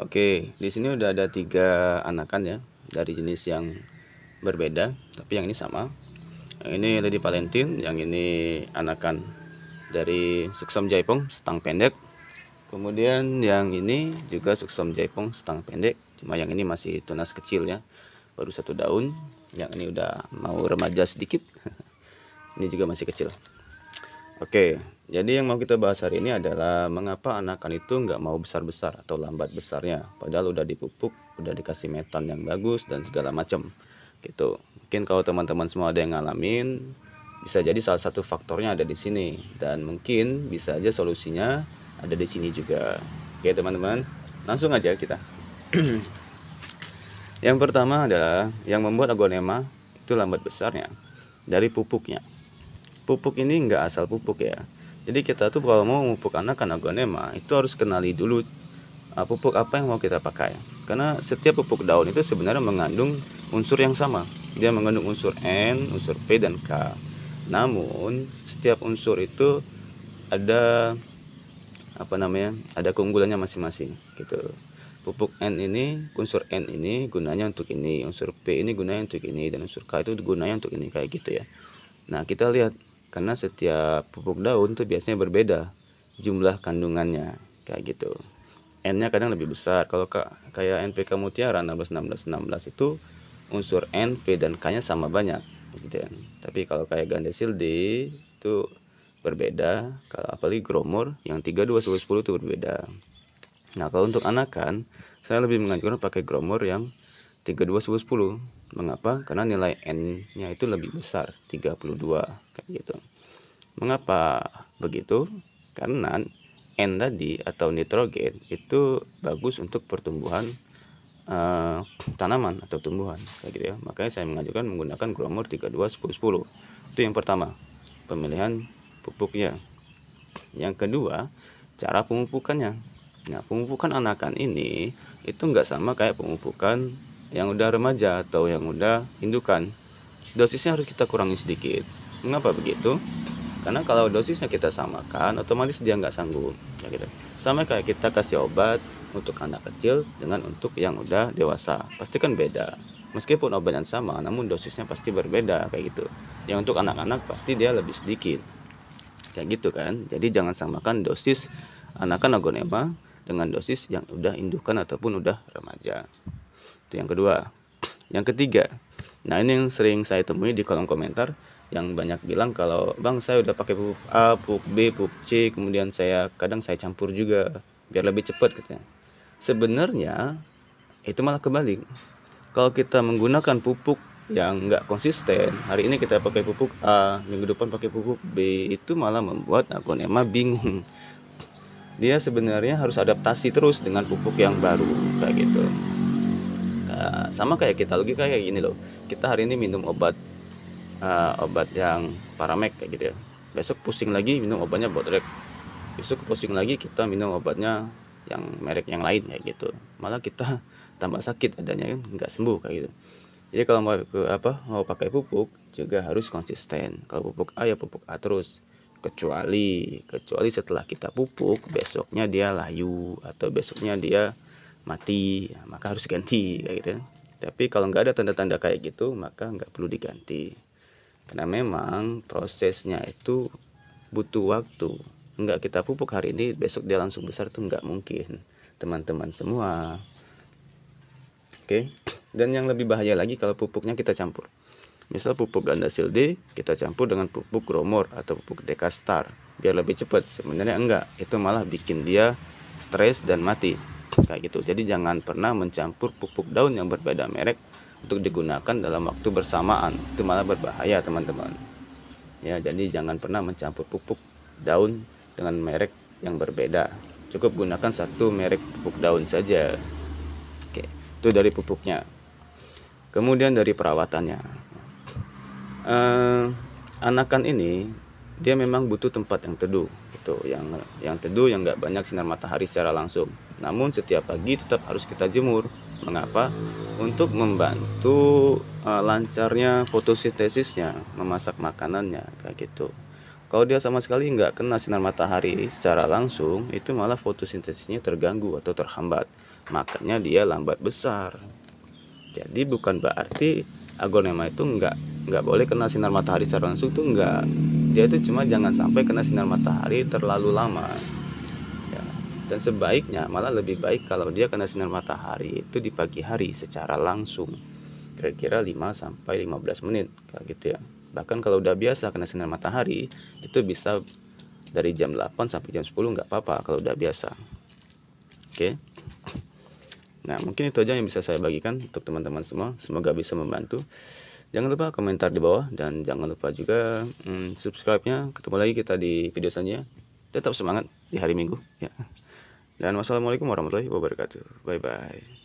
Oke, di sini udah ada 3 anakan ya, dari jenis yang berbeda, tapi yang ini sama. Yang ini Lady Valentine, yang ini anakan dari Suksom Jaipong stang pendek. Kemudian yang ini juga Suksom Jaipong stang pendek, cuma yang ini masih tunas kecil ya, baru 1 daun. Yang ini udah mau remaja sedikit. Ini juga masih kecil. Oke, jadi yang mau kita bahas hari ini adalah mengapa anakan itu nggak mau besar-besar atau lambat besarnya, padahal udah dipupuk, udah dikasih metan yang bagus dan segala macam gitu. Mungkin kalau teman-teman semua ada yang ngalamin, bisa jadi salah satu faktornya ada di sini, dan mungkin bisa aja solusinya ada di sini juga. Oke teman-teman, langsung aja kita. Yang pertama adalah yang membuat aglonema itu lambat besarnya dari pupuknya. Pupuk ini nggak asal pupuk ya. Jadi kita tuh kalau mau memupuk anakan aglonema itu harus kenali dulu pupuk apa yang mau kita pakai. Karena setiap pupuk daun itu sebenarnya mengandung unsur yang sama. Dia mengandung unsur N, unsur P dan K. Namun setiap unsur itu ada ada keunggulannya masing-masing gitu. Pupuk N ini, unsur N ini gunanya untuk ini, unsur P ini gunanya untuk ini, dan unsur K itu gunanya untuk ini, kayak gitu ya. Nah kita lihat, karena setiap pupuk daun tuh biasanya berbeda jumlah kandungannya kayak gitu. N-nya kadang lebih besar. Kalau kayak NPK Mutiara 16 16 16 itu unsur N, P dan K-nya sama banyak gitu ya. Tapi kalau kayak Gandesil D itu berbeda. Kalau apalagi Gromor yang 32 10 10 itu berbeda. Nah, kalau untuk anakan saya lebih menganjurkan pakai Gromor yang 32 10 10. Mengapa? Karena nilai N-nya itu lebih besar, 32 kayak gitu. Mengapa begitu? Karena N tadi atau nitrogen itu bagus untuk pertumbuhan tanaman atau tumbuhan kayak gitu ya. Makanya saya mengajukan menggunakan Gromor 32 10 10. Itu yang pertama, pemilihan pupuknya. Yang kedua, cara pemupukannya. Nah, pemupukan anakan ini itu nggak sama kayak pemupukan yang udah remaja atau yang udah indukan. Dosisnya harus kita kurangi sedikit. Mengapa begitu? Karena kalau dosisnya kita samakan, otomatis dia nggak sanggup. Ya gitu. Sama kayak kita kasih obat untuk anak kecil dengan untuk yang udah dewasa, pasti kan beda. Meskipun obat yang sama, namun dosisnya pasti berbeda kayak gitu. Yang untuk anak-anak pasti dia lebih sedikit. Kayak gitu kan. Jadi jangan samakan dosis anakan aglonema dengan dosis yang udah indukan ataupun udah remaja. Itu yang kedua. Yang ketiga, nah ini yang sering saya temui di kolom komentar, yang banyak bilang kalau bang saya udah pakai pupuk A, pupuk B, pupuk C, kemudian kadang saya campur juga biar lebih cepat katanya. Sebenarnya itu malah kebalik. Kalau kita menggunakan pupuk yang nggak konsisten, hari ini kita pakai pupuk A, minggu depan pakai pupuk B, itu malah membuat aglonema bingung. Dia sebenarnya harus adaptasi terus dengan pupuk yang baru kayak gitu. Sama kayak kita lagi kayak gini loh, kita hari ini minum obat yang Paramek kayak gitu ya, besok pusing lagi minum obatnya Bodrek, besok pusing lagi kita minum obatnya yang merek yang lain kayak gitu, malah kita tambah sakit adanya kan, nggak sembuh kayak gitu. Jadi kalau mau pakai pupuk juga harus konsisten. Kalau pupuk A ya pupuk A terus, kecuali setelah kita pupuk besoknya dia layu atau besoknya dia mati, maka harus ganti kayak gitu. Tapi kalau nggak ada tanda-tanda kayak gitu, maka nggak perlu diganti. Karena memang prosesnya itu butuh waktu. Nggak kita pupuk hari ini, besok dia langsung besar tuh nggak mungkin, teman-teman semua. Oke. Dan yang lebih bahaya lagi kalau pupuknya kita campur. Misal pupuk Gandesil D kita campur dengan pupuk Gromor atau pupuk Dekastar biar lebih cepat. Sebenarnya enggak, itu malah bikin dia stres dan mati kayak gitu. Jadi jangan pernah mencampur pupuk daun yang berbeda merek untuk digunakan dalam waktu bersamaan, itu malah berbahaya teman-teman ya. Jadi jangan pernah mencampur pupuk daun dengan merek yang berbeda, cukup gunakan satu merek pupuk daun saja. Oke, itu dari pupuknya. Kemudian dari perawatannya, anakan ini dia memang butuh tempat yang teduh gitu, yang teduh, yang nggak banyak sinar matahari secara langsung. Namun setiap pagi tetap harus kita jemur. Mengapa? Untuk membantu lancarnya fotosintesisnya, memasak makanannya kayak gitu. Kalau dia sama sekali nggak kena sinar matahari secara langsung, itu malah fotosintesisnya terganggu atau terhambat. makanya dia lambat besar. Jadi bukan berarti aglonema itu nggak boleh kena sinar matahari secara langsung, tuh enggak. Dia itu cuma jangan sampai kena sinar matahari terlalu lama ya. Dan sebaiknya malah lebih baik kalau dia kena sinar matahari itu di pagi hari secara langsung, kira-kira 5-15 menit kayak gitu ya. Bahkan kalau udah biasa kena sinar matahari itu bisa dari jam 8 sampai jam 10 nggak apa-apa kalau udah biasa. Oke. Nah, mungkin itu aja yang bisa saya bagikan untuk teman-teman semua. Semoga bisa membantu. Jangan lupa komentar di bawah dan jangan lupa juga subscribe-nya. Ketemu lagi kita di video selanjutnya. Tetap semangat di hari Minggu ya. Dan wassalamualaikum warahmatullahi wabarakatuh. Bye bye.